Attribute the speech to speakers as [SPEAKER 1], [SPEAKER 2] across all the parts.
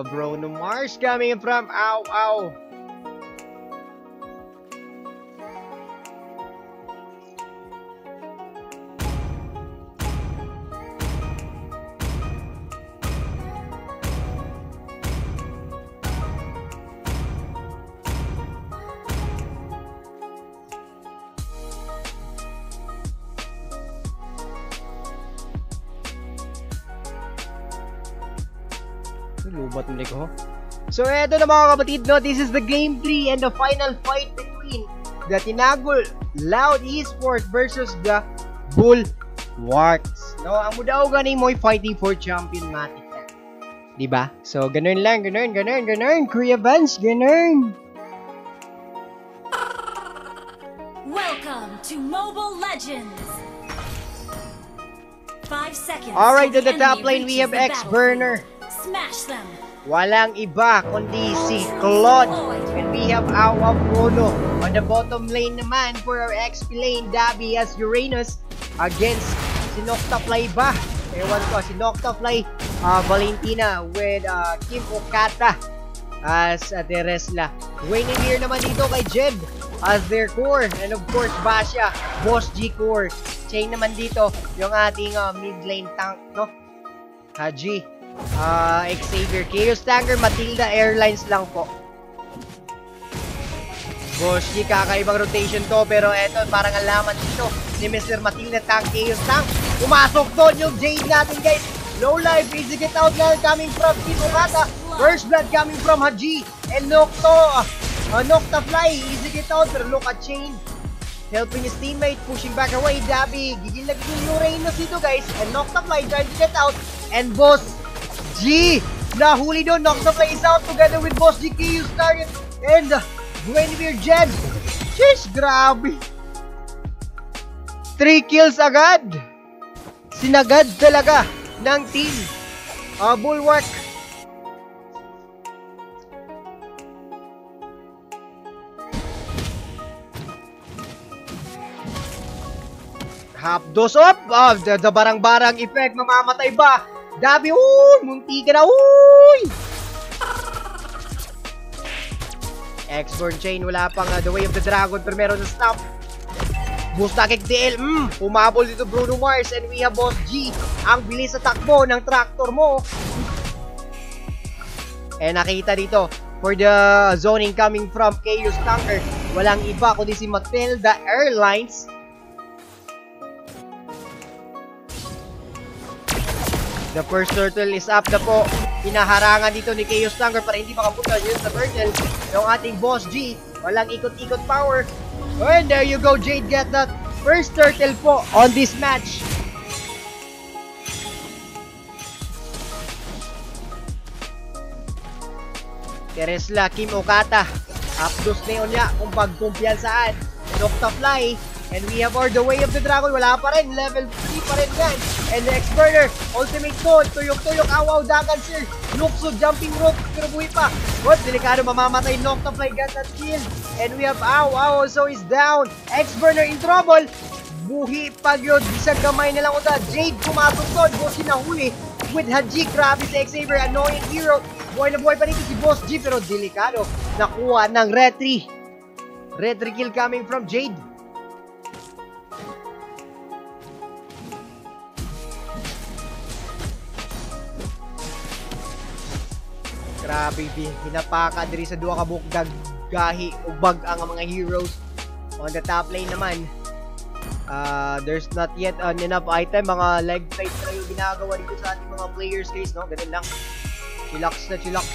[SPEAKER 1] Bruno Mars coming from Ow Ow. Lubat mo ko. So eto na mga kapatid, no, this is the game 3 and the final fight between the Tinagul Loud Esports versus the Bulwarks. No, ang mudaw ganing mo'y fighting for champion matic na. Diba? So ganun lang, ganun, Kuya Vance, ganun.
[SPEAKER 2] Welcome to Mobile Legends. 5 seconds.
[SPEAKER 1] Alright, to the top lane we have X-Burner.
[SPEAKER 2] Smash them.
[SPEAKER 1] Walang iba kundi si Claude. And we have Awa Bruno. On the bottom lane naman for our XP lane, Dabi as Uranus against si Noctafly ba? Ewan ko, si Noctafly Valentina with Kim Okata as Teresla. Wayne and here naman dito kay Jed as their core. And of course, Basha, Boss G core. Chain naman dito yung ating mid lane tank, no? Haji. Xavier, Chaos Tanker, Matilda Airlines lang po. Boss G, kakaibang rotation to, pero eto, parang alaman dito ni Mr. Matilda Tank, Chaos Tank. Pumasok doon yung Jade natin, guys. Low life, easy get out na coming from Kim Okata. First blood coming from Haji. And Noctafly, easy get out, pero look at Chain. Helping his teammate, pushing back away, Dabi. Gigil na gigil yung Uranus dito, guys. And Noctafly trying to get out. And Boss G, nahuli doon. Noctafly is out together with Boss G, Chaos Target, and Guinevere Jed. Sheesh, grabe. 3 kills agad. Sinagad talaga ng team Bulwark. Hapdos up. The barang-barang effect. Mamamatay ba? Dabi, munti ka na, X-Born Chain, wala pang the way of the dragon, pero meron na stop. Boost na kick DL, pumabol dito Bruno Mars, and we have Boss G. Ang bilis sa takbo ng tractor mo. And nakita dito, for the zoning coming from Chaos Tanker, walang iba kundi si Matilda Airlines. The first turtle is up na po. Pinaharangan dito ni Chaos Tanker para hindi makapunta yun sa turtle. Yung ating Boss G, walang ikot-ikot power. And there you go, Jade get that first turtle po on this match. Teresla, Kim Okata. Apdos na yun niya kung pagkumpiyansaan. Noctafly. And we have the way of the dragon. Wala pa rin. Level 3 pa rin yan. And the X-Burner. Ultimate code. Tuyok-tuyok. Awaw. Dagan sir. Luxo. Jumping rope. Pero buhay pa. What? Delikado. Mamamatay. Noctafly got that kill. And we have Aw also is down. X-Burner in trouble. Buhi pag yun. Isang kamay na lang uta. Jade pumasok doon. Boss sinahuli. With Haji. Grabe si Xavier. Annoying hero. Buhay na buhay pa dito si Boss G. Pero delikado. Nakuha ng Red 3. Red 3 kill coming from Jade. Grabe, hinapaka diri sa duha ka bukdag gahi ubag ang mga heroes. On the top lane naman, there's not yet enough item. Mga leg fight na yung ginagawa dito sa ating mga players guys, no? Ganun lang. Chillax na chillax.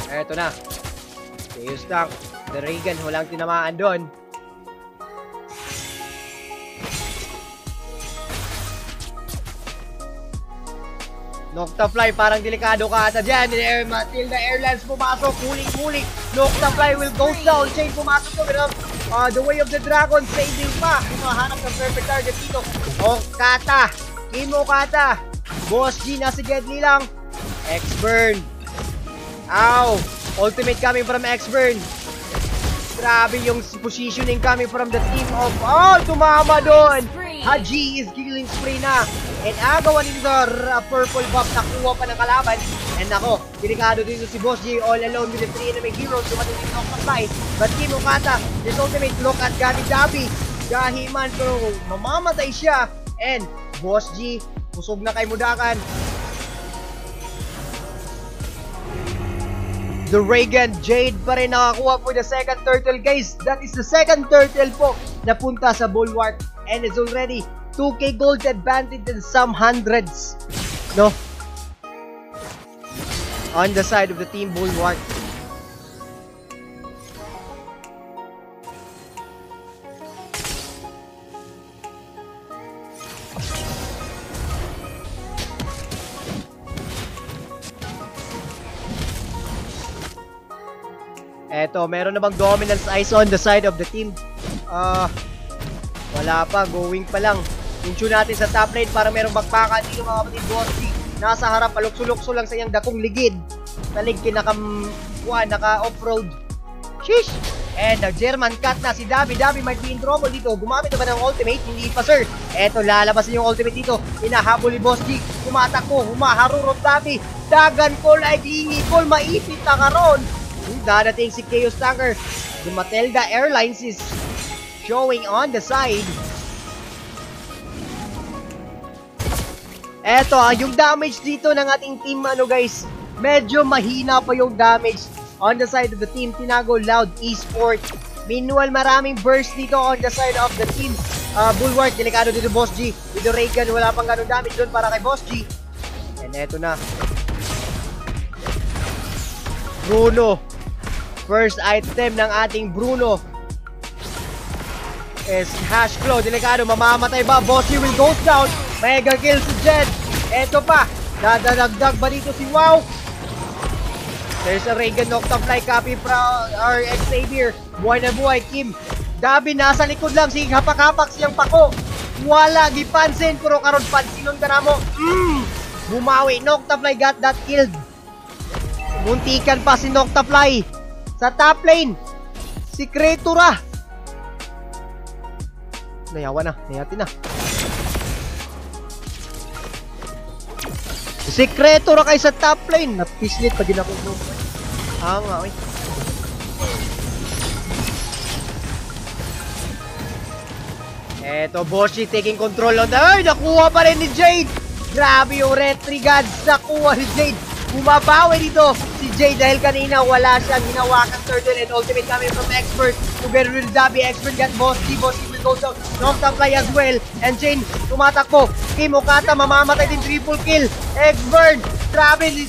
[SPEAKER 1] Eto na. Chaos Tank. The Reagan, walang tinamaan doon. Noctafly, parang delikado ka ata dyan. Matilda Airlines pumasok. Huling-huling. Noctafly will go down. Chain pumasok to. Pero the way of the dragon, saving pa. Hanap ng perfect target dito. Okata. Kim Okata. Boss G, nasa Gedli lang. X-Burn. Ow! Ultimate coming from X-Burn. Grabe yung positioning coming from the team of... Oh! Tumama doon! Haji is killing spree na. And agawan dito sa purple buff. Nakuha pa ng kalaban. And ako, delikado dito si Boss J all alone with the 3 enemy heroes. Dumating dito ng supply. But Team Okata, this ultimate look at Gabi. Gahiman pero mamamatay siya. And Boss G, pusog na kay Mudakan. The Reagan Jade pa rin nakakuha po the second turtle, guys. That is the second turtle po na punta sa Bulwark. And it's already 2k gold advantage and some hundreds. No? On the side of the Team Bulwark. Eto, meron na bang dominance ice on the side of the team? Wala pa, going pa lang. Yung tune natin sa top lane para merong bakbakan dito mga kapatid. Bossy, nasa harap, palukso-lukso lang sa iyang dakong ligid. Talig naka-off-road. Sheesh! And the German cut na si Dabi. Dabi might be in trouble dito. Gumamit na ba ng ultimate? Hindi pa, sir. Eto, lalabas yung ultimate dito. Inahabol ni Boss G. Tumatakbo, humaharurot Dabi. Dagan ko like ingikol, maipit na karon. Dadating si Chaos Tanker. The Matilda Airlines is showing on the side. Eto, yung damage dito ng ating team, guys, medyo mahina pa yung damage on the side of the team. Tinago Loud Esports. Meanwhile, maraming burst dito on the side of the team. Bulwark, delikado dito Boss G. Dito Reagan, wala pang ganun damage doon para kay Boss G. And eto na. Bruno. First item ng ating Bruno is Hash Claw. Delikado, mamamatay ba? Bossy will go down. Mega kill si Jed. Eto pa. Dadadagdag ba dito si Wow? There's a Reagan Noctafly copy from our Xavier. Buhay na buhay, Kim. Dabi, nasa likod lang. Sige, hapak-hapak siyang pako. Wala, gipansin. Pero karon pansinon ka na mo. Bumawi. Noctafly got that killed. Muntikan pa si Noctafly. Sa top lane, si Kretura. Nayawa na, nayatin na. Si Kretura kay sa top lane. Napislit pag ginakong. Nga, oy. Eto, Boshi taking control on the... Ay, nakuha pa rin ni Jade. Grabe yung Retri Gods. Nakuha ni Jade. Bumabawi dito si Jay dahil kanina wala siyang hinawakan turtle and ultimate coming from Expert. Together with Dabi, Expert got Bossy. Bossy will go down. Noctafly as well. And Jane tumatakbo. Team Okata mamamatay din, triple kill. Expert, grabe.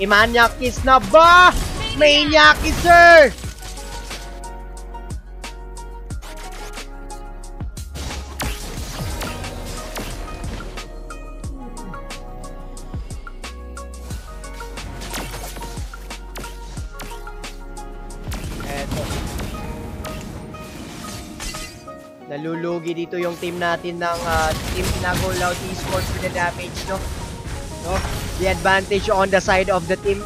[SPEAKER 1] Imanyakis na ba? Maniakis, sir! Nalulugi dito yung team natin ng Team Tinago Loud Esports with the damage, no? The advantage on the side of the team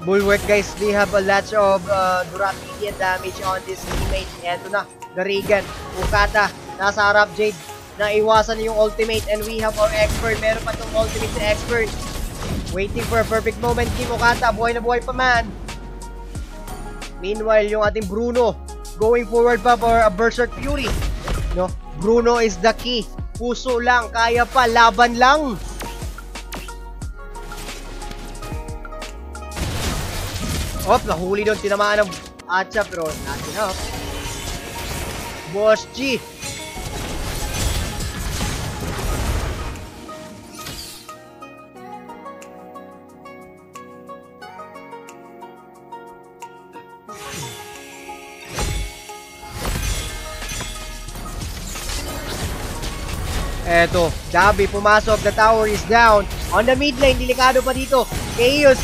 [SPEAKER 1] Bulwark, guys. They have a lot of durability and damage on this teammate. Eto na, the Reagan. Okata, nasa harap. Jade, naiwasan yung ultimate. And we have our Expert. Meron pa itong ultimate si Expert. Waiting for a perfect moment. Team Okata, buhay na buhay pa man. Meanwhile, yung ating Bruno going forward pa for a Berserk Fury. No? Bruno is the key. Puso lang, kaya pa, laban lang. Nahuli doon, tinamaan ng Acha, pero not enough. Boss G. Eto, Dabi pumasok, the tower is down. On the mid lane, delikado pa dito. Chaos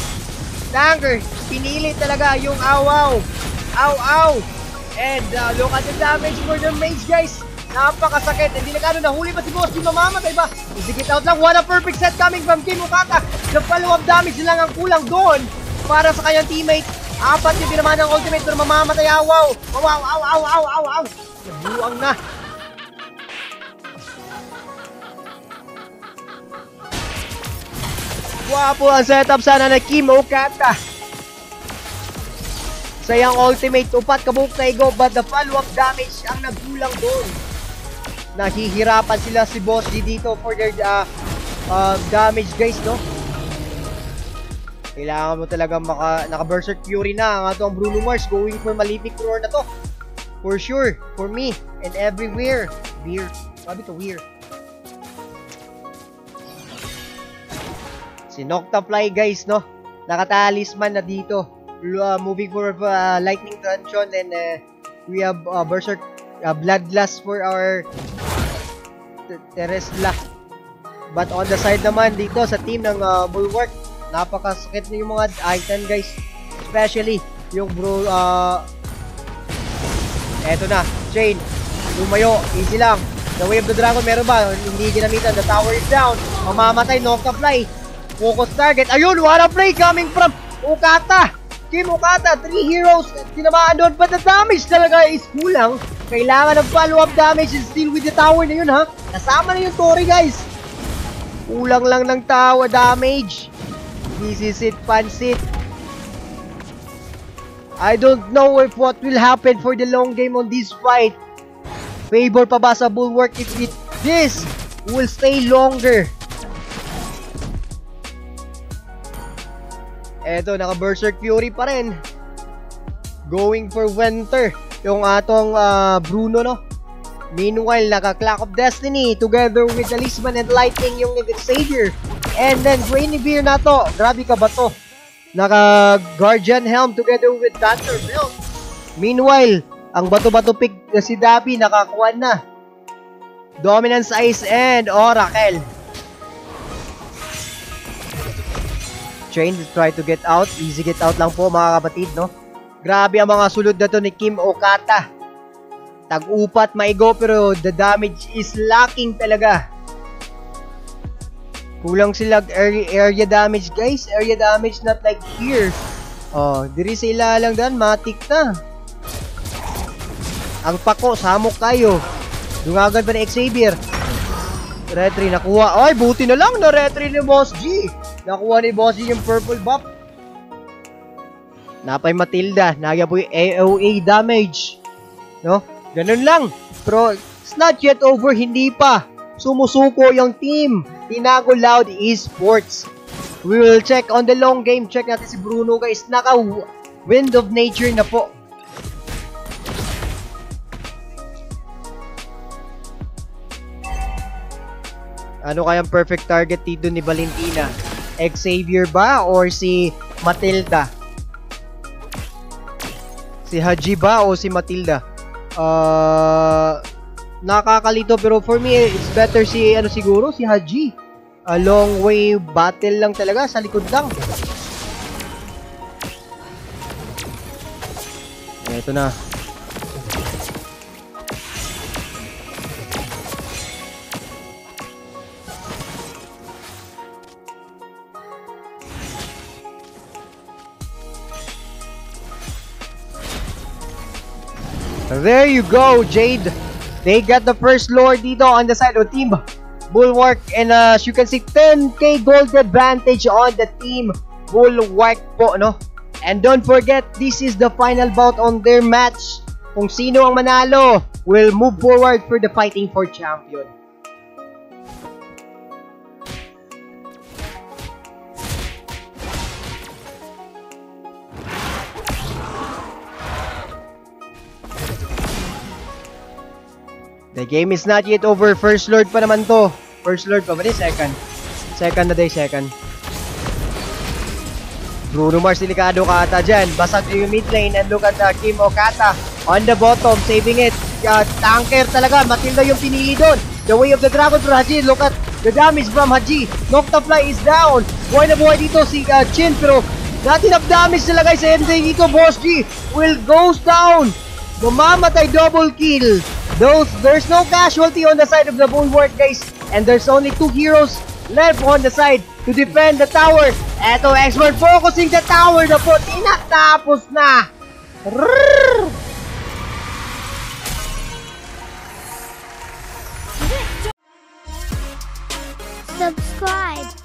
[SPEAKER 1] Tanker, pinili talaga yung aw-aw. Aw-aw. And look at the damage for the mage, guys. Napakasakit. Hindi na gano'n. Nahuli pa si Boss G. Mamamatay ba? Isikit out lang. What a perfect set coming from Kim Okata. The follow-up damage lang ang kulang doon para sa kanyang teammate. 4 yung tinamaan ng ultimate pero mamamatay. Wow! Wow! Ow! Ow! Ow! Ow! Ow! Nabuang na. Wapo ang setup sana na Kim Okata. Sayang ultimate, upat kabuk na igo, but the follow-up damage ang nagkulang doon. Nahihirapan sila si Boss G dito for their damage guys, no? Kailangan mo talaga naka-Berserk Fury na ang atong Bruno Mars going for Malefic Roar na to. For sure, for me, and everywhere. Weird. Sabi to weird. Si Noctafly guys, no? Nakatalisman na dito. Moving for Lightning Dungeon, and we have Berserk Bloodlust for our Teresla. But on the side naman dito sa team ng Bulwark, napakasakit na yung mga item guys. Especially yung eto na, Chain. Lumayo, easy lang. The Way of the Dragon, meron ba? Hindi ginamitan. The tower is down. Mamamatay, Noctafly. Focus target. Ayun, what a play coming from Okata. Kim Okata, 3 heroes. Tinamaan doon. But the damage talaga is kulang. Kailangan ng follow-up damage and still with the tower na yun, ha? Kasama na yung Tori, guys. Kulang lang ng tower damage. This is it, Pansit. I don't know if what will happen for the long game on this fight. Favor pa ba sa Bulwark if this will stay longer? Eto, naka-Berserk Fury pa rin. Going for Winter. Yung atong Bruno, no? Meanwhile, naka-Clock of Destiny together with Talisman and Lightning yung Xavier. And then, Guinevere na to. Grabe ka ba to? Naka-Guardian Helm together with Thunder Belt. Meanwhile, ang bato-bato pick na si Dabi nakakuha na. Dominance Ice and Oracle. Chain to try to get out. Easy get out lang po mga kapatid, no? Grabe ang mga sulod na to ni Kim Okata. Tag-upat maigo pero the damage is lacking talaga. Kulang sila area damage guys. Area damage not like here. Oh, diri sa ilalang dan, matik na. Ang pako, samok kayo. Dungagan pa ni Xavier. Retry nakuha. Ay, buti na lang na retry ni Boss G. Nakuha ni Boss G yung purple buff. Napay Matilda. Nagya po yung AOA damage. No? Ganun lang. Pero it's not yet over. Hindi pa. Sumusuko yung team. Tinago Loud Esports. We will check on the long game. Check natin si Bruno guys. Naka Wind of Nature na po. Ano kayang perfect target dito ni Valentina? Xavier ba or si Matilda? Si Haji ba o si Matilda? Nakakalito pero for me it's better si ano siguro si Haji. A long way battle lang talaga sa likod lang. Ito na. There you go, Jade. They got the first lord dito on the side of Team Bulwark. And as you can see, 10k gold advantage on the Team Bulwark po, no? And don't forget, this is the final bout on their match. Kung sino ang manalo will move forward for the fighting for champion. The game is not yet over. First Lord pa naman to. First Lord pa ba? Second. Second na day, second. Bruno Mars, delikado ka ata dyan. Basag yung mid lane and look at Kim Okata on the bottom, saving it. Tanker talaga. Matilda yung pinili doon. The Way of the Dragon for Haji. Look at the damage from Haji. Noctafly is down. Buhay na buhay dito si Chin pero not enough damage talaga sa MJ dito. Boss G will goes down. Mamamatay, double kill. There's no casualty on the side of the bulwark, guys. And there's only 2 heroes left on the side to defend the tower. Eto, Expert focusing the tower na po. Tinatapos na.
[SPEAKER 3] Subscribe.